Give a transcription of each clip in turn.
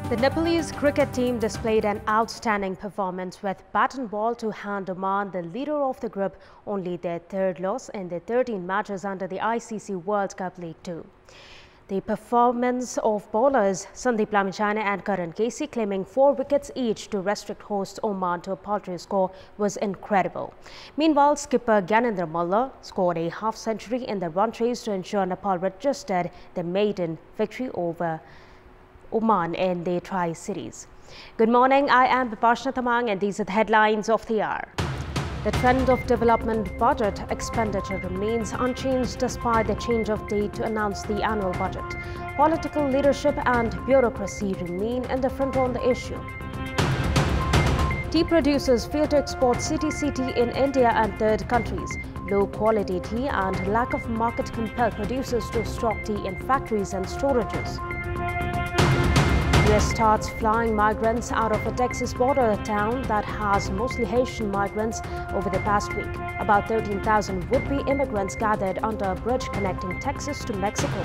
The Nepalese cricket team displayed an outstanding performance with bat and ball to hand Oman, the leader of the group, only their third loss in their 13 matches under the ICC World Cup League 2. The performance of bowlers Sandeep Lamichhane and Karan Casey, claiming 4 wickets each to restrict host Oman to a paltry score, was incredible. Meanwhile, skipper Gyanendra Malla scored a half-century in the run chase to ensure Nepal registered their maiden victory over Oman in the Tri-Series. Good morning, I am Bipashna Tamang and these are the headlines of the hour. The trend of development budget expenditure remains unchanged despite the change of date to announce the annual budget. Political leadership and bureaucracy remain indifferent on the issue. Tea producers fail to export CTC in India and third countries. Low quality tea and lack of market compel producers to stock tea in factories and storages. US starts flying migrants out of a Texas border town that has mostly Haitian migrants over the past week. About 13,000 would-be immigrants gathered under a bridge connecting Texas to Mexico.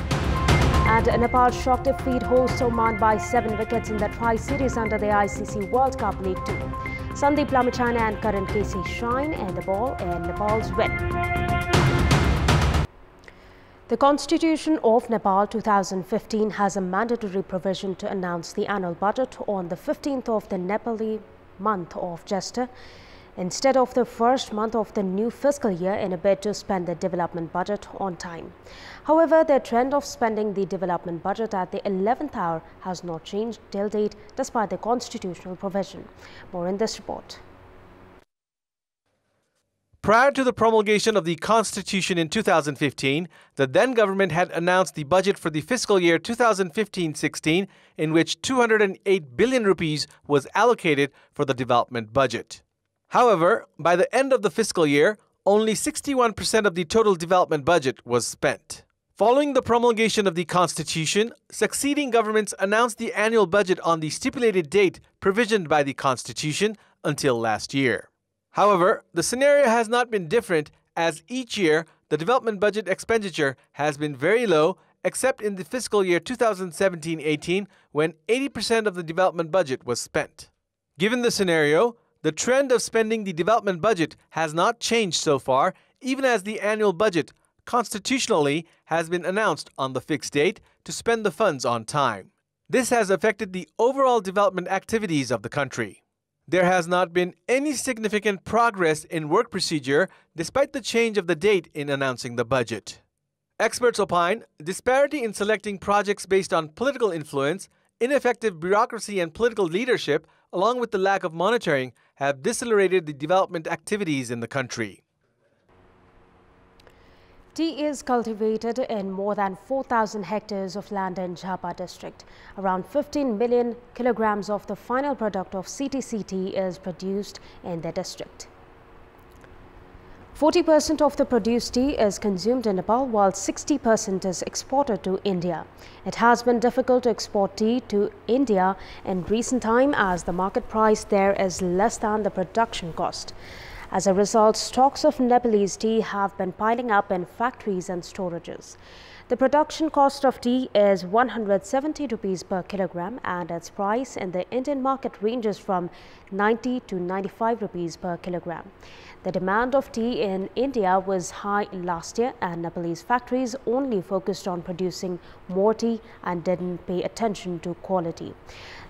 And Nepal shocked defeat hosts Oman by 7 wickets in the Tri-Series under the ICC World Cup League 2. Sandeep Lamichhane and Karan Casey shine and the ball in Nepal's win. The Constitution of Nepal 2015 has a mandatory provision to announce the annual budget on the 15th of the Nepali month of Jesta instead of the first month of the new fiscal year in a bid to spend the development budget on time. However, the trend of spending the development budget at the 11th hour has not changed till date despite the constitutional provision. More in this report. Prior to the promulgation of the Constitution in 2015, the then government had announced the budget for the fiscal year 2015-16, in which 208 billion rupees was allocated for the development budget. However, by the end of the fiscal year, only 61% of the total development budget was spent. Following the promulgation of the Constitution, succeeding governments announced the annual budget on the stipulated date provisioned by the Constitution until last year. However, the scenario has not been different, as each year the development budget expenditure has been very low, except in the fiscal year 2017-18 when 80% of the development budget was spent. Given the scenario, the trend of spending the development budget has not changed so far, even as the annual budget constitutionally has been announced on the fixed date to spend the funds on time. This has affected the overall development activities of the country. There has not been any significant progress in work procedure despite the change of the date in announcing the budget. Experts opine disparity in selecting projects based on political influence, ineffective bureaucracy and political leadership, along with the lack of monitoring, have decelerated the development activities in the country. Tea is cultivated in more than 4,000 hectares of land in Jhapa district. Around 15 million kilograms of the final product of CTC tea is produced in the district. 40% of the produced tea is consumed in Nepal, while 60% is exported to India. It has been difficult to export tea to India in recent time as the market price there is less than the production cost. As a result, stocks of Nepalese tea have been piling up in factories and storages. The production cost of tea is 170 rupees per kilogram and its price in the Indian market ranges from 90 to 95 rupees per kilogram. The demand of tea in India was high last year and Nepalese factories only focused on producing more tea and didn't pay attention to quality.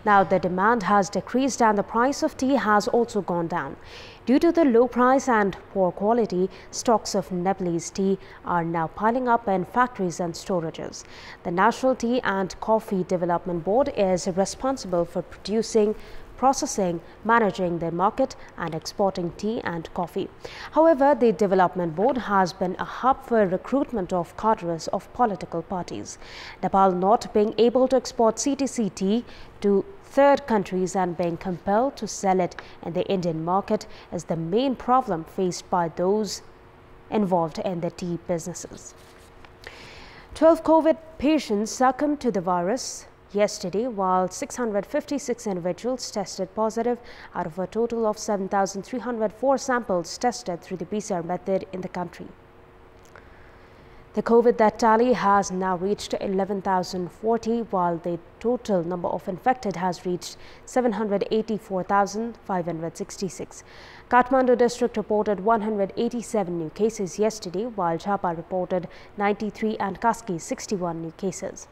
Now the demand has decreased and the price of tea has also gone down. Due to the low price and poor quality, stocks of Nepalese tea are now piling up in factories and storages. The National Tea and Coffee Development Board is responsible for producing, processing, managing the market and exporting tea and coffee. However, the Development Board has been a hub for recruitment of cadres of political parties. Nepal not being able to export CTC tea to third countries and being compelled to sell it in the Indian market is the main problem faced by those involved in the tea businesses. 12 COVID patients succumbed to the virus yesterday, while 656 individuals tested positive out of a total of 7,304 samples tested through the PCR method in the country. The COVID death tally has now reached 11,040, while the total number of infected has reached 784,566. Kathmandu district reported 187 new cases yesterday, while Jhapa reported 93 and Kaski 61 new cases.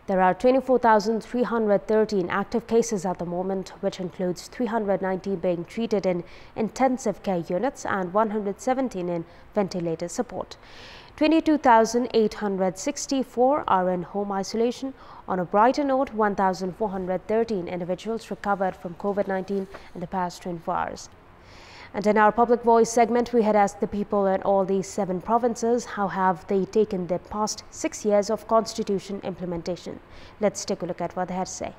There are 24,313 active cases at the moment, which includes 390 being treated in intensive care units and 117 in ventilator support. 22,864 are in home isolation. On a brighter note, 1,413 individuals recovered from COVID-19 in the past 24 hours. And in our Public Voice segment, we had asked the people in all these 7 provinces how have they taken the past 6 years of constitution implementation. Let's take a look at what they had to say.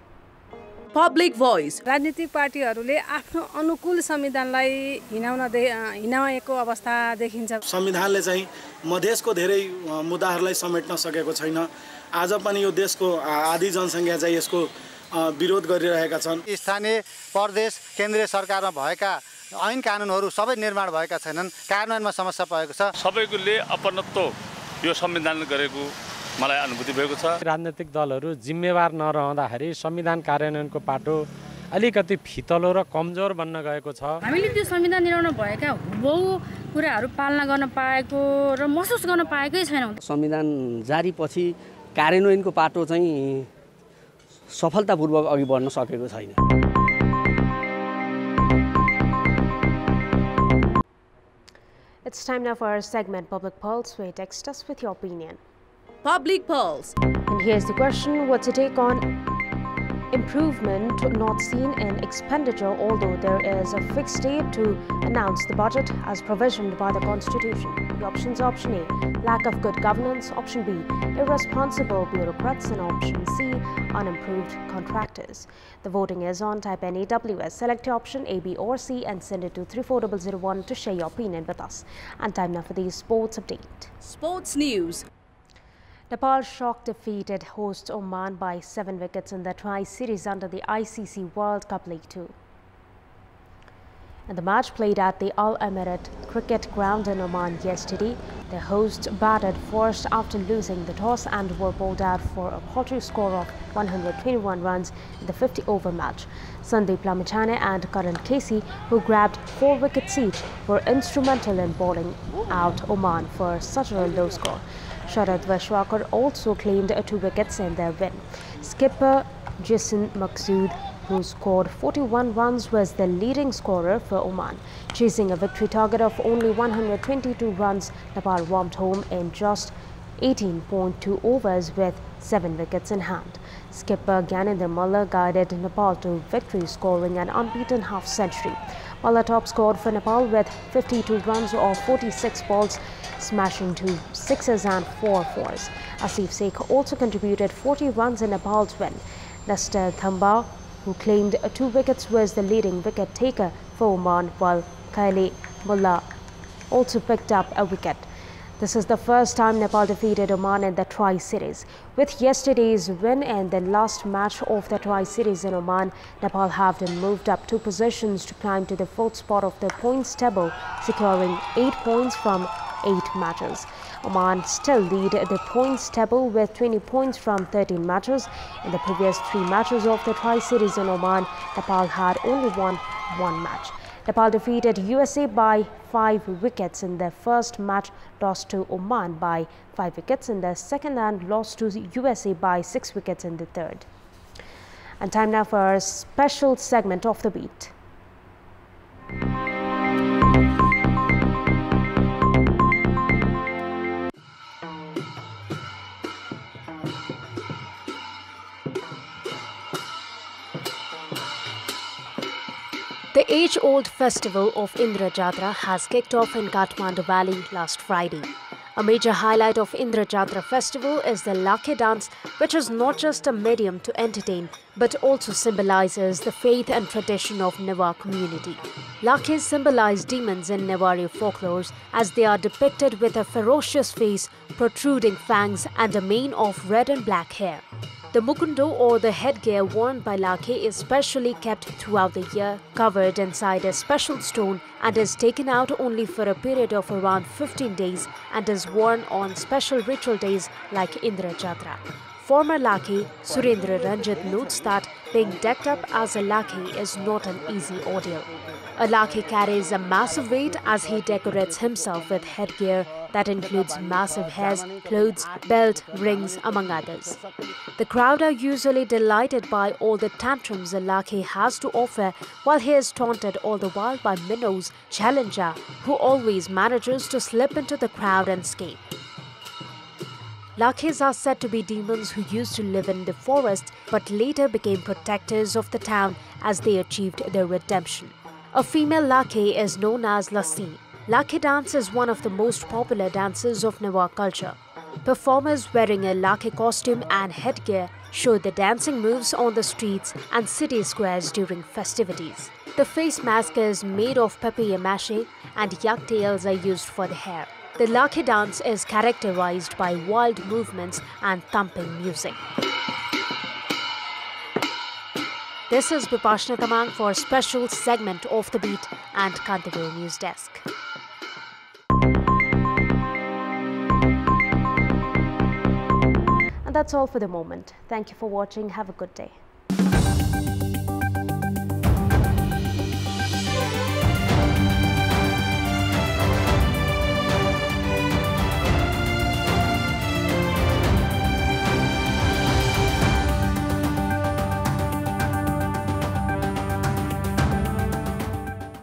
Public Voice. राजनीतिक पार्टीहरूले आफ्नो अनुकूल संविधानलाई हिनाएको अवस्था देखिन्छ। संविधानले चाहिँ मधेसको धेरै मुद्दाहरूलाई समेट्न सकेको छैन। आज पनि यो देशको आधी जनसङ्ख्या चाहिँ यसको विरोध गरिरहेका छन्। स्थानीय प्रदेश केन्द्रीय सरकारमा भएका ऐन कानुनहरू सबै निर्माण भएका छैनन्, कार्यान्वयनमा समस्या भएको छ। सबैले अपनत्व यो संविधानले गरेको मलाई अनुभूति भएको छ। राजनीतिक दलहरू जिम्मेवार नरहँदाखेरि संविधान कार्यान्वयनको पाटो अलिकति फितलो र कमजोर बन्न गएको छ। हामीले त्यो संविधान निर्माण भएका हुबहु कुराहरू पालना गर्न पाएको र महसुस गर्न पाएकै छैनौँ। संविधान जारी पछि कार्यान्वयनको पाटो चाहिँ सफलतापूर्वक अघि बढ्न सकेको छैन। It's time now for our segment Public Pulse, where you text us with your opinion. Public Pulse. And here's the question: what's your take on improvement not seen in expenditure, although there is a fixed date to announce the budget as provisioned by the Constitution? The options are: option A, lack of good governance; option B, irresponsible bureaucrats; and option C, unimproved contractors. The voting is on. Type NAWS, select your option A, B or C and send it to 34001 to share your opinion with us. And time now for the sports update. Sports News. Nepal shock defeated host Oman by 7 wickets in the Tri-Series under the ICC World Cup League 2. And the match played at the Al Emirat Cricket Ground in Oman yesterday. The hosts batted first after losing the toss and were bowled out for a paltry score of 121 runs in the 50-over match. Sandeep Lamichhane and Karan Casey, who grabbed 4 wickets each, were instrumental in bowling out Oman for such a low score. Sharad Vashwakar also claimed 2 wickets in their win. Skipper Jason Maqsood, who scored 41 runs, was the leading scorer for Oman. Chasing a victory target of only 122 runs, Nepal warmed home in just 18.2 overs with 7 wickets in hand. Skipper Gyanendra Malla guided Nepal to victory, scoring an unbeaten half-century. Malla top scored for Nepal with 52 runs off 46 balls, smashing 2 sixes and 4 fours. Asif Sheikh also contributed 40 runs in Nepal's win. Nestor Thamba, who claimed 2 wickets, was the leading wicket taker for Oman, while Khaile Mullah also picked up a wicket. This is the first time Nepal defeated Oman in the Tri-Series. With yesterday's win and the last match of the Tri-Series in Oman, Nepal have been moved up 2 positions to climb to the 4th spot of the points table, securing 8 points from 8 matches. Oman still lead the points table with 20 points from 13 matches. In the previous 3 matches of the Tri-Series in Oman, Nepal had only won 1 match. Nepal defeated USA by 5 wickets in their first match, lost to Oman by 5 wickets in the second, and lost to USA by 6 wickets in the third. And time now for a special segment of the beat. The age-old festival of Indra Jatra has kicked off in Kathmandu Valley last Friday. A major highlight of Indra Jatra festival is the Lakhe dance, which is not just a medium to entertain, but also symbolizes the faith and tradition of Newar community. Lakhes symbolize demons in Newari folklores, as they are depicted with a ferocious face, protruding fangs and a mane of red and black hair. The mukundo, or the headgear worn by Lakhe, is specially kept throughout the year, covered inside a special stone, and is taken out only for a period of around 15 days and is worn on special ritual days like Indra Jatra. Former Lakhe, Surendra Ranjit, notes that being decked up as a Lakhe is not an easy ordeal. A Lakhe carries a massive weight as he decorates himself with headgear that includes massive hairs, clothes, belt, rings, among others. The crowd are usually delighted by all the tantrums a Lakhe has to offer, while he is taunted all the while by Minnows, Challenger, who always manages to slip into the crowd and escape. Lakhes are said to be demons who used to live in the forest but later became protectors of the town as they achieved their redemption. A female Lakhe is known as Lassi. Lakhe dance is one of the most popular dances of Newa culture. Performers wearing a Lakhe costume and headgear show the dancing moves on the streets and city squares during festivities. The face mask is made of papier-mâché and yak tails are used for the hair. The Lakhe dance is characterized by wild movements and thumping music. This is Bipashna Tamang for a special segment of The Beat and Kantipur News Desk. And that's all for the moment. Thank you for watching. Have a good day.